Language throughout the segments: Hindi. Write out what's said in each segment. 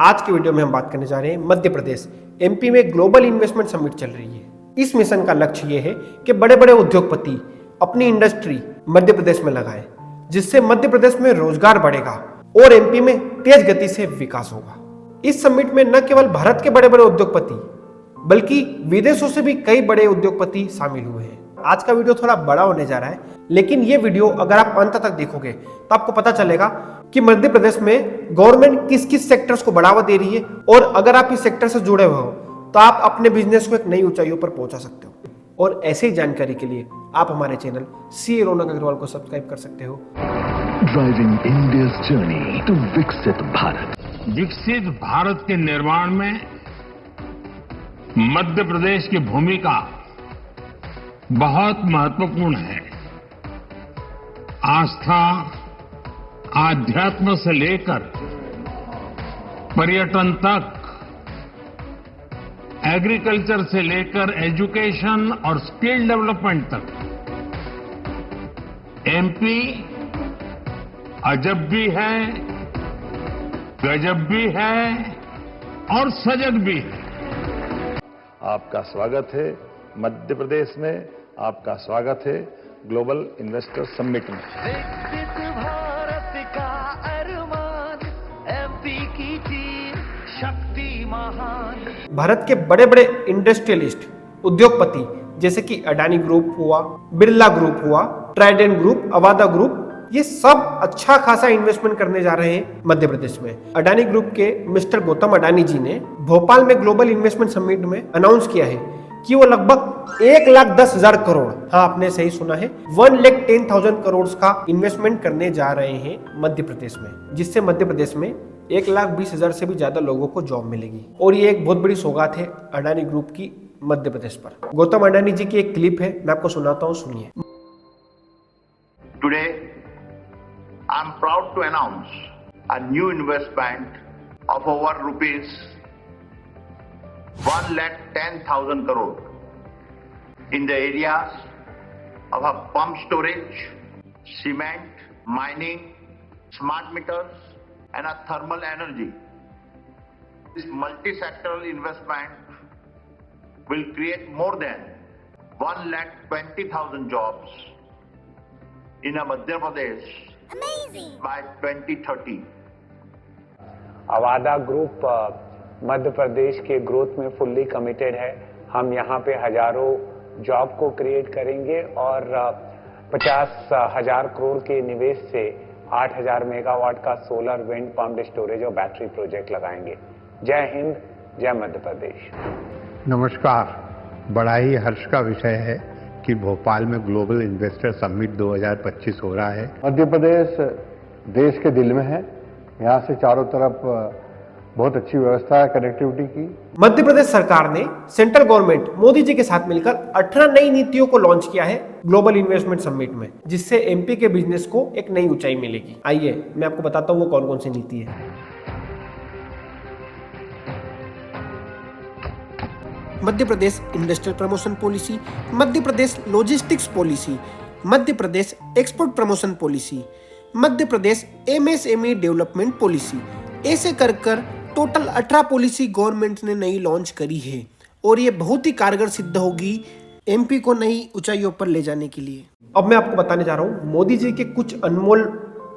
आज के वीडियो में हम बात करने जा रहे हैं मध्य प्रदेश एमपी में ग्लोबल इन्वेस्टमेंट समिट चल रही है। इस मिशन का लक्ष्य ये है कि बड़े बड़े उद्योगपति अपनी इंडस्ट्री मध्य प्रदेश में लगाएं, जिससे मध्य प्रदेश में रोजगार बढ़ेगा और एमपी में तेज गति से विकास होगा। इस समिट में न केवल भारत के बड़े बड़े उद्योगपति बल्कि विदेशों से भी कई बड़े उद्योगपति शामिल हुए हैं। आज का वीडियो थोड़ा बड़ा होने जा रहा है, लेकिन ये वीडियो अगर आप अंत तक देखोगे तो आपको पता चलेगा कि मध्य प्रदेश में गवर्नमेंट किस किस सेक्टर्स को बढ़ावा दे रही है, और अगर आप इस सेक्टर से जुड़े हुए हो तो आप अपने बिजनेस को एक नई ऊंचाइयों पर पहुंचा सकते हो। और ऐसे ही जानकारी के लिए आप हमारे चैनल सीए रौनक अग्रवाल को सब्सक्राइब कर सकते हो। ड्राइविंग इंडियाज जर्नी टू विकसित भारत। विकसित भारत के निर्माण में मध्य प्रदेश की भूमिका बहुत महत्वपूर्ण है। आस्था, आध्यात्म से लेकर पर्यटन तक, एग्रीकल्चर से लेकर एजुकेशन और स्किल डेवलपमेंट तक, एमपी अजब भी है, गजब भी है और सजग भी है। आपका स्वागत है मध्य प्रदेश में, आपका स्वागत है ग्लोबल इन्वेस्टर समिट में। विकसित भारत का अरमान, एमपी की तीर शक्ति महान। भारत के बड़े बड़े इंडस्ट्रियलिस्ट उद्योगपति जैसे कि अडानी ग्रुप हुआ, बिरला ग्रुप हुआ, ट्राइडेंट ग्रुप, अवादा ग्रुप, ये सब अच्छा खासा इन्वेस्टमेंट करने जा रहे हैं मध्य प्रदेश में। अडानी ग्रुप के मिस्टर गौतम अडानी जी ने भोपाल में ग्लोबल इन्वेस्टमेंट समिट में अनाउंस किया है कि वो लगभग 1,10,000 करोड़, हाँ आपने सही सुना है, 1,10,000 करोड़ का इन्वेस्टमेंट करने जा रहे हैं मध्य प्रदेश में, जिससे मध्य प्रदेश में 1,20,000 से भी ज्यादा लोगों को जॉब मिलेगी। और ये एक बहुत बड़ी सौगात है अडानी ग्रुप की मध्य प्रदेश पर। गौतम अडानी जी की एक क्लिप है, मैं आपको सुनाता हूँ, सुनिए। Today, I am proud to announce a new investment of over rupees 1,10,000 crore in the areas of a pump storage, cement, mining, smart meters, and a thermal energy. This multi-sectoral investment will create more than 1,20,000 jobs in a Madhya Pradesh by 2030. Avaada group Madhya Pradesh के ग्रोथ में फुल्ली कमिटेड है। हम यहाँ पे हजारों जॉब को क्रिएट करेंगे और 50,000 करोड़ के निवेश से 8,000 मेगावाट का सोलर, विंड, पम्प्ड स्टोरेज और बैटरी प्रोजेक्ट लगाएंगे। जय हिंद, जय मध्य प्रदेश। नमस्कार। बड़ा ही हर्ष का विषय है कि भोपाल में ग्लोबल इन्वेस्टर समिट 2025 हो रहा है। मध्य प्रदेश देश के दिल में है। यहाँ से चारों तरफ बहुत अच्छी व्यवस्था है कनेक्टिविटी की। मध्य प्रदेश सरकार ने सेंट्रल गवर्नमेंट मोदी जी के साथ मिलकर 18 नई नीतियों को लॉन्च किया है ग्लोबल इन्वेस्टमेंट समिट में, जिससे एमपी के बिजनेस को एक नई ऊंचाई मिलेगी। आइए मैं आपको बताता हूँ वो कौन कौन सी नीति है। Madhya Pradesh industrial promotion policy, Madhya Pradesh logistics policy, Madhya Pradesh export promotion policy, Madhya Pradesh MSME development policy. ऐसे कर कर टोटल 18 पॉलिसी गवर्नमेंट ने नई लॉन्च करी है, और ये बहुत ही कारगर सिद्ध होगी एमपी को नई ऊंचाइयों पर ले जाने के लिए। अब मैं आपको बताने जा रहा हूँ मोदी जी के कुछ अनमोल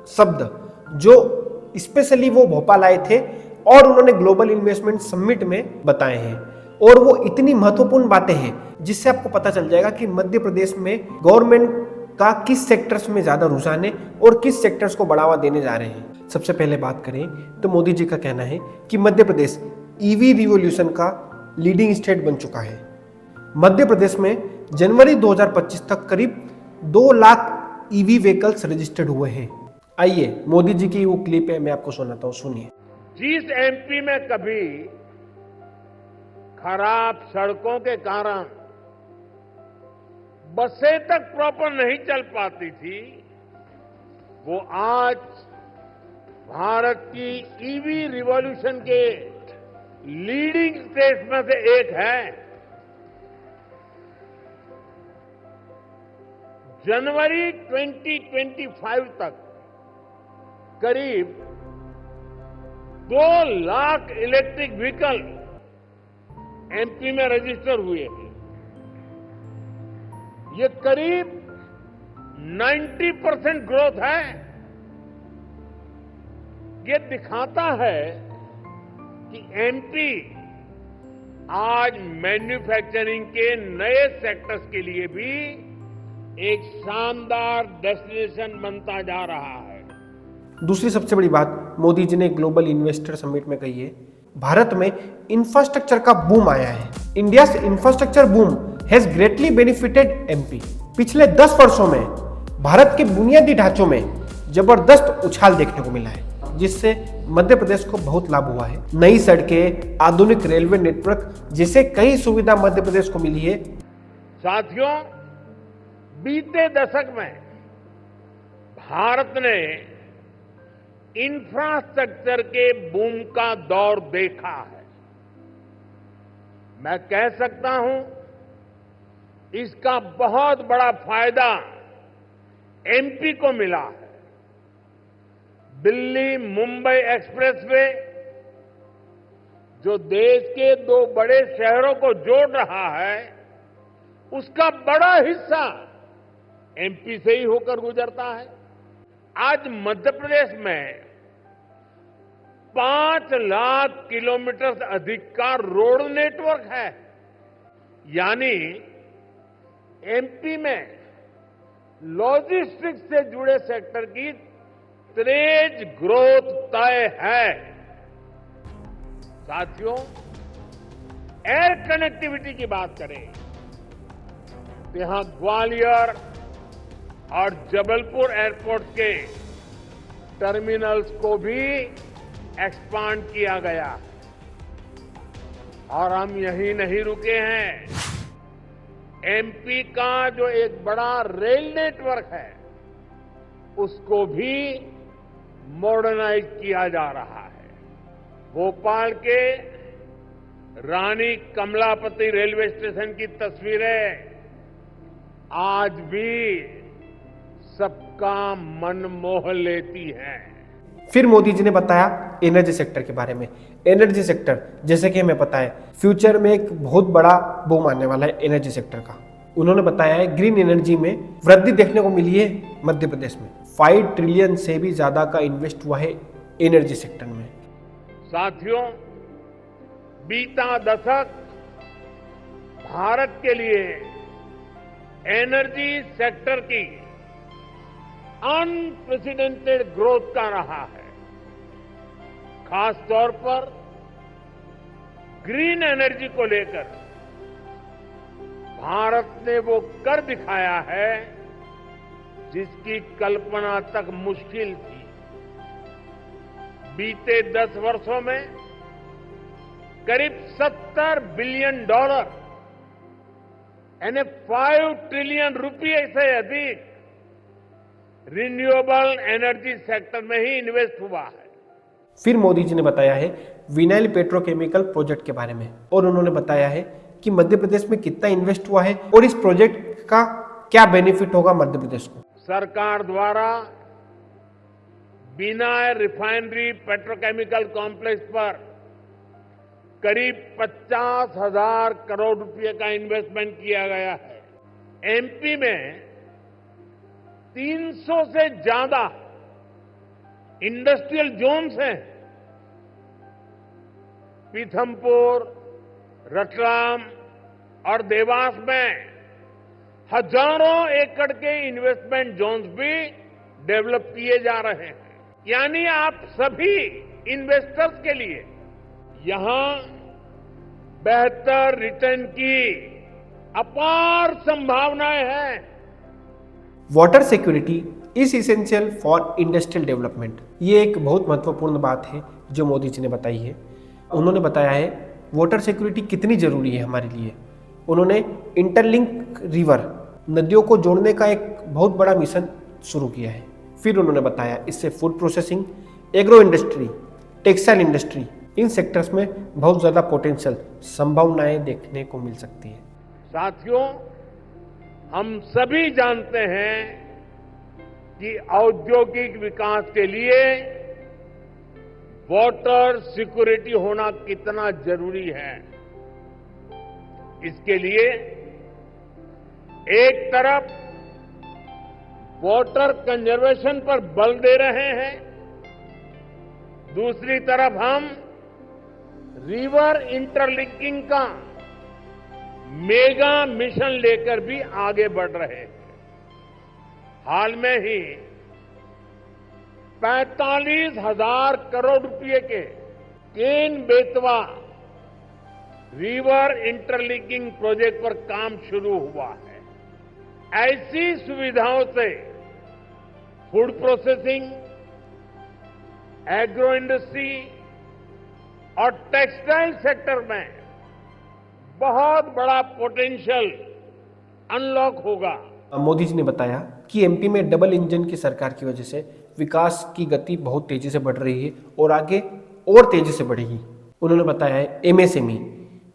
शब्द, जो स्पेशली वो भोपाल आए थे और उन्होंने ग्लोबल इन्वेस्टमेंट समिट में बताए हैं। और वो इतनी महत्वपूर्ण बातें हैं जिससे आपको पता चल जाएगा कि मध्य प्रदेश में गवर्नमेंट का किस सेक्टर्स में ज्यादा रुझान है और किस सेक्टर्स को बढ़ावा देने जा रहे हैं। सबसे पहले बात करें तो मोदी जी का कहना है कि मध्य प्रदेश ईवी रिवॉल्यूशन का लीडिंग स्टेट बन चुका है। मध्य प्रदेश में जनवरी 2025 तक करीब 2 लाख ईवी व्हीकल्स रजिस्टर्ड हुए हैं। आइए मोदी जी की वो क्लिप है, मैं आपको सुनाता हूँ, सुनिए। जिस एमपी में कभी खराब सड़कों के कारण बसें तक प्रॉपर नहीं चल पाती थी, वो आज भारत की ईवी रिवॉल्यूशन के लीडिंग स्टेट में से एक है। जनवरी 2025 तक करीब 2 लाख इलेक्ट्रिक व्हीकल एमपी में रजिस्टर हुए हैं। ये करीब 90% ग्रोथ है। ये दिखाता है कि एमपी आज मैन्युफैक्चरिंग के नए सेक्टर्स के लिए भी एक शानदार डेस्टिनेशन बनता जा रहा है। दूसरी सबसे बड़ी बात मोदी जी ने ग्लोबल इन्वेस्टर समिट में कही है, भारत में इंफ्रास्ट्रक्चर का बूम आया है। India's infrastructure boom has greatly benefited MP. पिछले 10 वर्षों में भारत के बुनियादी ढांचों में जबरदस्त उछाल देखने को मिला है, जिससे मध्य प्रदेश को बहुत लाभ हुआ है। नई सड़कें, आधुनिक रेलवे नेटवर्क जैसे कई सुविधा मध्य प्रदेश को मिली है। साथियों, बीते दशक में भारत ने इंफ्रास्ट्रक्चर के बूम का दौर देखा है। मैं कह सकता हूं, इसका बहुत बड़ा फायदा एमपी को मिला है। दिल्ली मुंबई एक्सप्रेसवे जो देश के 2 बड़े शहरों को जोड़ रहा है, उसका बड़ा हिस्सा एमपी से ही होकर गुजरता है। आज मध्य प्रदेश में 5 लाख किलोमीटर से अधिक का रोड नेटवर्क है। यानी एमपी में लॉजिस्टिक्स से जुड़े सेक्टर की तेज ग्रोथ तय है। साथियों, एयर कनेक्टिविटी की बात करें तो यहां ग्वालियर और जबलपुर एयरपोर्ट के टर्मिनल्स को भी एक्सपांड किया गया और हम यहीं नहीं रुके हैं। एमपी का जो एक बड़ा रेल नेटवर्क है, उसको भी मॉडर्नाइज किया जा रहा है। भोपाल के रानी कमलापति रेलवे स्टेशन की तस्वीरें आज भी सबका मन मोह लेती हैं। फिर मोदी जी ने बताया एनर्जी सेक्टर के बारे में। एनर्जी सेक्टर, जैसे कि हमें पता है, फ्यूचर में एक बहुत बड़ा बूम आने वाला है एनर्जी सेक्टर का। उन्होंने बताया है ग्रीन एनर्जी में वृद्धि देखने को मिली है मध्य प्रदेश में। 5 ट्रिलियन से भी ज्यादा का इन्वेस्ट हुआ है एनर्जी सेक्टर में। साथियों, बीता दशक भारत के लिए एनर्जी सेक्टर की अनप्रेसिडेंटेड ग्रोथ का रहा है। खास तौर पर ग्रीन एनर्जी को लेकर भारत ने वो कर दिखाया है जिसकी कल्पना तक मुश्किल थी। बीते 10 वर्षों में करीब $70 बिलियन यानी 5 ट्रिलियन रुपये से अधिक रिन्यूएबल एनर्जी सेक्टर में ही इन्वेस्ट हुआ है। फिर मोदी जी ने बताया है विनाइल पेट्रोकेमिकल प्रोजेक्ट के बारे में, और उन्होंने बताया है कि मध्य प्रदेश में कितना इन्वेस्ट हुआ है और इस प्रोजेक्ट का क्या बेनिफिट होगा मध्य प्रदेश को। सरकार द्वारा विनाइल रिफाइनरी पेट्रोकेमिकल कॉम्प्लेक्स पर करीब 50,000 करोड़ रुपए का इन्वेस्टमेंट किया गया है। एमपी में 300 से ज्यादा इंडस्ट्रियल जोन्स हैं। पीथमपुर, रतलाम और देवास में हजारों एकड़ के इन्वेस्टमेंट जोन्स भी डेवलप किए जा रहे हैं। यानी आप सभी इन्वेस्टर्स के लिए यहां बेहतर रिटर्न की अपार संभावनाएं हैं। Water security is essential for industrial development. ये एक बहुत महत्वपूर्ण बात है जो मोदी जी ने बताई है। उन्होंने बताया है वाटर सिक्योरिटी कितनी जरूरी है हमारे लिए। उन्होंने इंटरलिंक रिवर, नदियों को जोड़ने का एक बहुत बड़ा मिशन शुरू किया है। फिर उन्होंने बताया इससे food processing, agro industry, textile industry, इन सेक्टर्स में बहुत ज्यादा पोटेंशियल संभावनाएं देखने को मिल सकती है। साथियों, हम सभी जानते हैं कि औद्योगिक विकास के लिए वाटर सिक्योरिटी होना कितना जरूरी है। इसके लिए एक तरफ वाटर कंजर्वेशन पर बल दे रहे हैं, दूसरी तरफ हम रिवर इंटरलिंकिंग का मेगा मिशन लेकर भी आगे बढ़ रहे हैं। हाल में ही 45,000 करोड़ रुपए के Ken Betwa river interlinking project पर काम शुरू हुआ है। ऐसी सुविधाओं से फूड प्रोसेसिंग, एग्रो इंडस्ट्री और टेक्सटाइल सेक्टर में बहुत बड़ा पोटेंशियल अनलॉक होगा। मोदी जी ने बताया कि एमपी में डबल इंजन की सरकार की वजह से विकास की गति बहुत तेजी से बढ़ रही है और आगे और तेजी से बढ़ेगी। उन्होंने बताया है एमएसएमई,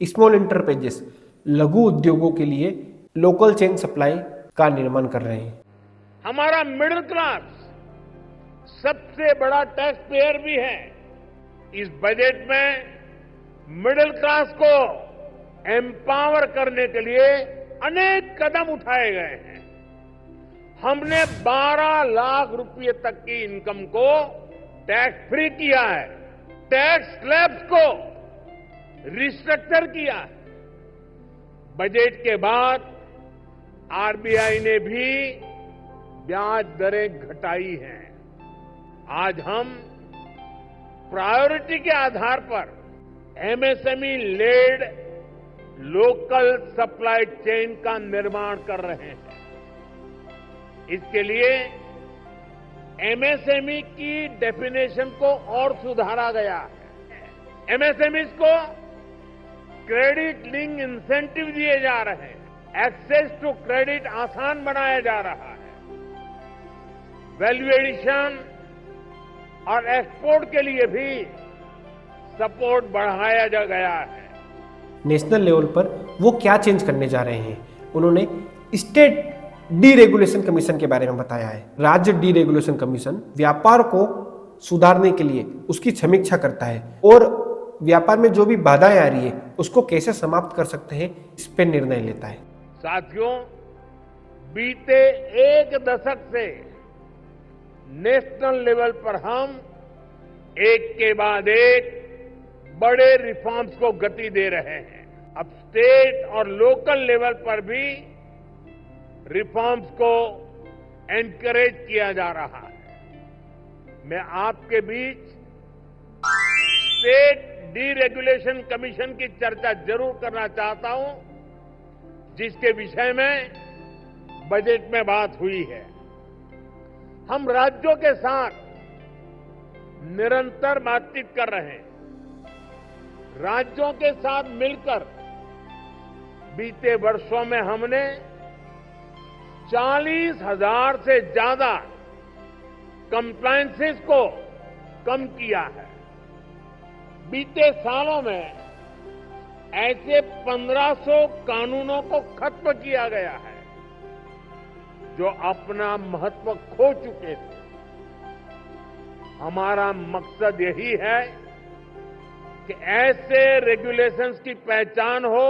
स्मॉल एंटरप्राइजेस, लघु उद्योगों के लिए लोकल चेन सप्लाई का निर्माण कर रहे हैं। हमारा मिडिल क्लास सबसे बड़ा टैक्स पेयर भी है। इस बजट में मिडिल क्लास को एम्पावर करने के लिए अनेक कदम उठाए गए हैं। हमने 12 लाख रुपए तक की इनकम को टैक्स फ्री किया है, टैक्स स्लैब्स को रिस्ट्रक्चर किया है। बजट के बाद आरबीआई ने भी ब्याज दरें घटाई हैं। आज हम प्रायोरिटी के आधार पर MSME led local supply chain का निर्माण कर रहे हैं। इसके लिए एमएसएमई की डेफिनेशन को और सुधारा गया है। एमएसएमईज को क्रेडिट लिंक इंसेंटिव दिए जा रहे हैं, एक्सेस टू क्रेडिट आसान बनाया जा रहा है, वैल्यू एडिशन और एक्सपोर्ट के लिए भी सपोर्ट बढ़ाया जा गया है। नेशनल लेवल पर वो क्या चेंज करने जा रहे हैं, उन्होंने स्टेट डीरेगुलेशन कमीशन के बारे में बताया है। राज्य डीरेगुलेशन कमीशन व्यापार को सुधारने के लिए उसकी समीक्षा करता है और व्यापार में जो भी बाधाएं आ रही है उसको कैसे समाप्त कर सकते हैं, इस पर निर्णय लेता है। साथियों, बीते एक दशक से नेशनल लेवल पर हम एक के बाद एक बड़े रिफॉर्म्स को गति दे रहे हैं। अब स्टेट और लोकल लेवल पर भी रिफॉर्म्स को एनकरेज किया जा रहा है। मैं आपके बीच स्टेट डीरेगुलेशन कमीशन की चर्चा जरूर करना चाहता हूं, जिसके विषय में बजट में बात हुई है। हम राज्यों के साथ निरंतर बातचीत कर रहे हैं। राज्यों के साथ मिलकर बीते वर्षों में हमने 40,000 से ज्यादा कंप्लायंसेस को कम किया है। बीते सालों में ऐसे 1500 कानूनों को खत्म किया गया है जो अपना महत्व खो चुके थे। हमारा मकसद यही है कि ऐसे रेगुलेशंस की पहचान हो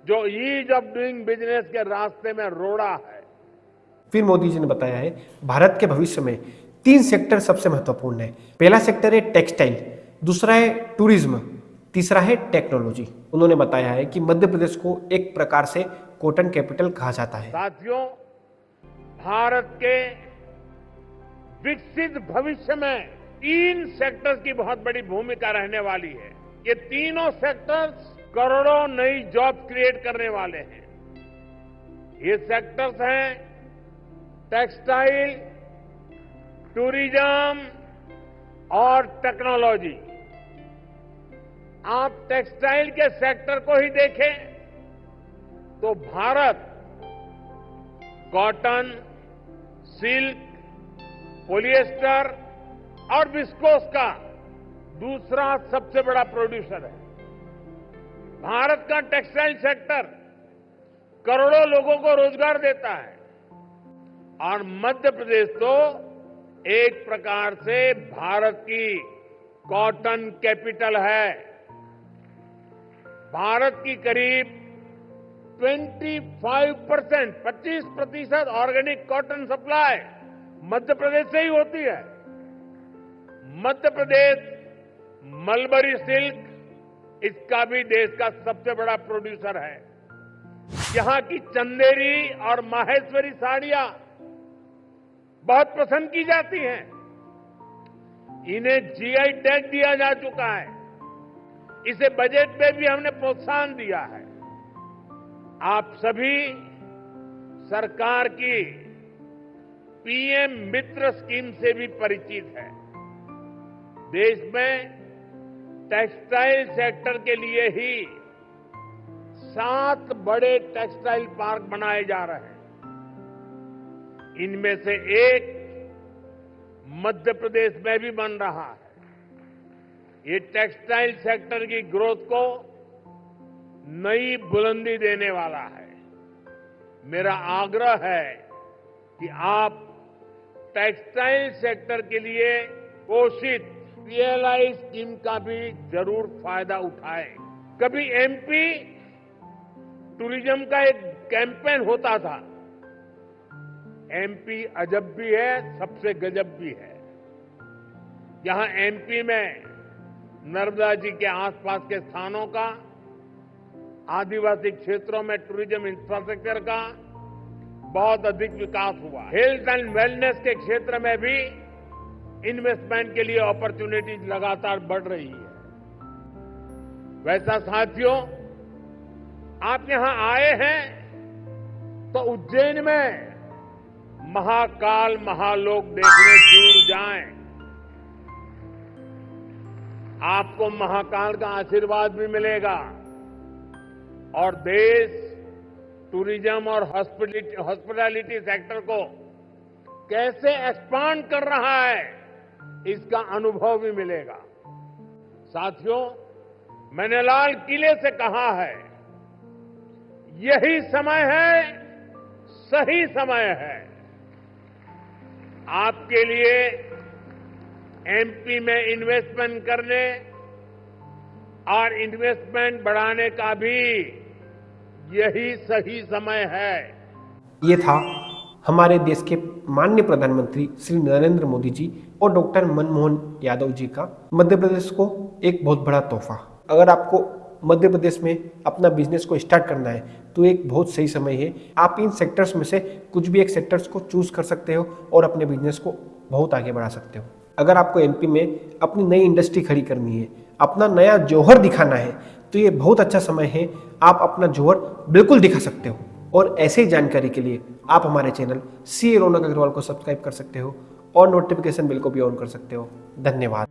जो ईज ऑफ डूइंग बिजनेस के रास्ते में रोड़ा है। फिर मोदी जी ने बताया है भारत के भविष्य में 3 सेक्टर सबसे महत्वपूर्ण है। पहला सेक्टर है टेक्सटाइल, दूसरा है टूरिज्म, तीसरा है टेक्नोलॉजी। उन्होंने बताया है कि मध्य प्रदेश को एक प्रकार से कॉटन कैपिटल कहा जाता है। साथियों, भारत के विकसित भविष्य में 3 सेक्टर्स की बहुत बड़ी भूमिका रहने वाली है। ये तीनों सेक्टर्स करोड़ों नई जॉब क्रिएट करने वाले हैं। ये सेक्टर्स हैं टेक्सटाइल, टूरिज्म और टेक्नोलॉजी। आप टेक्सटाइल के सेक्टर को ही देखें तो भारत कॉटन, सिल्क, पॉलिएस्टर और विस्कोस का दूसरा सबसे बड़ा प्रोड्यूसर है। भारत का टेक्सटाइल सेक्टर करोड़ों लोगों को रोजगार देता है और मध्य प्रदेश तो एक प्रकार से भारत की कॉटन कैपिटल है। भारत की करीब 25% organic cotton supply Madhya Pradesh से ही होती है। मध्य प्रदेश मलबरी सिल्क इसका भी देश का सबसे बड़ा प्रोड्यूसर है। यहां की चंदेरी और माहेश्वरी साड़ियां बहुत पसंद की जाती हैं। इन्हें जीआई टैग दिया जा चुका है। इसे बजट में भी हमने प्रोत्साहन दिया है। आप सभी सरकार की पीएम मित्र स्कीम से भी परिचित हैं। देश में टेक्सटाइल सेक्टर के लिए ही 7 बड़े टेक्सटाइल पार्क बनाए जा रहे हैं। इनमें से एक मध्य प्रदेश में भी बन रहा है। ये टेक्सटाइल सेक्टर की ग्रोथ को नई बुलंदी देने वाला है। मेरा आग्रह है कि आप टेक्सटाइल सेक्टर के लिए घोषित पीएलआई स्कीम का भी जरूर फायदा उठाएं। कभी एमपी टूरिज्म का एक कैंपेन होता था, एमपी अजब भी है, सबसे गजब भी है। यहां एमपी में नर्मदा जी के आसपास के स्थानों का, आदिवासी क्षेत्रों में टूरिज्म इंफ्रास्ट्रक्चर का बहुत अधिक विकास हुआ। हेल्थ एंड वेलनेस के क्षेत्र में भी इन्वेस्टमेंट के लिए अपॉर्चुनिटीज लगातार बढ़ रही है। वैसा साथियों, आप यहां आए हैं तो उज्जैन में महाकाल महालोक देखने जरूर जाएं। आपको महाकाल का आशीर्वाद भी मिलेगा और देश टूरिज्म और हॉस्पिटैलिटी सेक्टर को कैसे एक्सपांड कर रहा है, इसका अनुभव भी मिलेगा। साथियों, मैंने लाल किले से कहा है, यही समय है, सही समय है आपके लिए एमपी में इन्वेस्टमेंट करने और इन्वेस्टमेंट बढ़ाने का भी यही सही समय है। ये था हमारे देश के माननीय प्रधानमंत्री श्री नरेंद्र मोदी जी और डॉक्टर मनमोहन यादव जी का मध्य प्रदेश को एक बहुत बड़ा तोहफा। अगर आपको मध्य प्रदेश में अपना बिजनेस को स्टार्ट करना है तो एक बहुत सही समय है। आप इन सेक्टर्स में से कुछ भी एक सेक्टर्स को चूज कर सकते हो और अपने बिजनेस को बहुत आगे बढ़ा सकते हो। अगर आपको एमपी में अपनी नई इंडस्ट्री खड़ी करनी है, अपना नया जौहर दिखाना है, तो ये बहुत अच्छा समय है। आप अपना जौहर बिल्कुल दिखा सकते हो। और ऐसे ही जानकारी के लिए आप हमारे चैनल CA रौनक अग्रवाल को सब्सक्राइब कर सकते हो और नोटिफिकेशन बिल को भी ऑन कर सकते हो। धन्यवाद।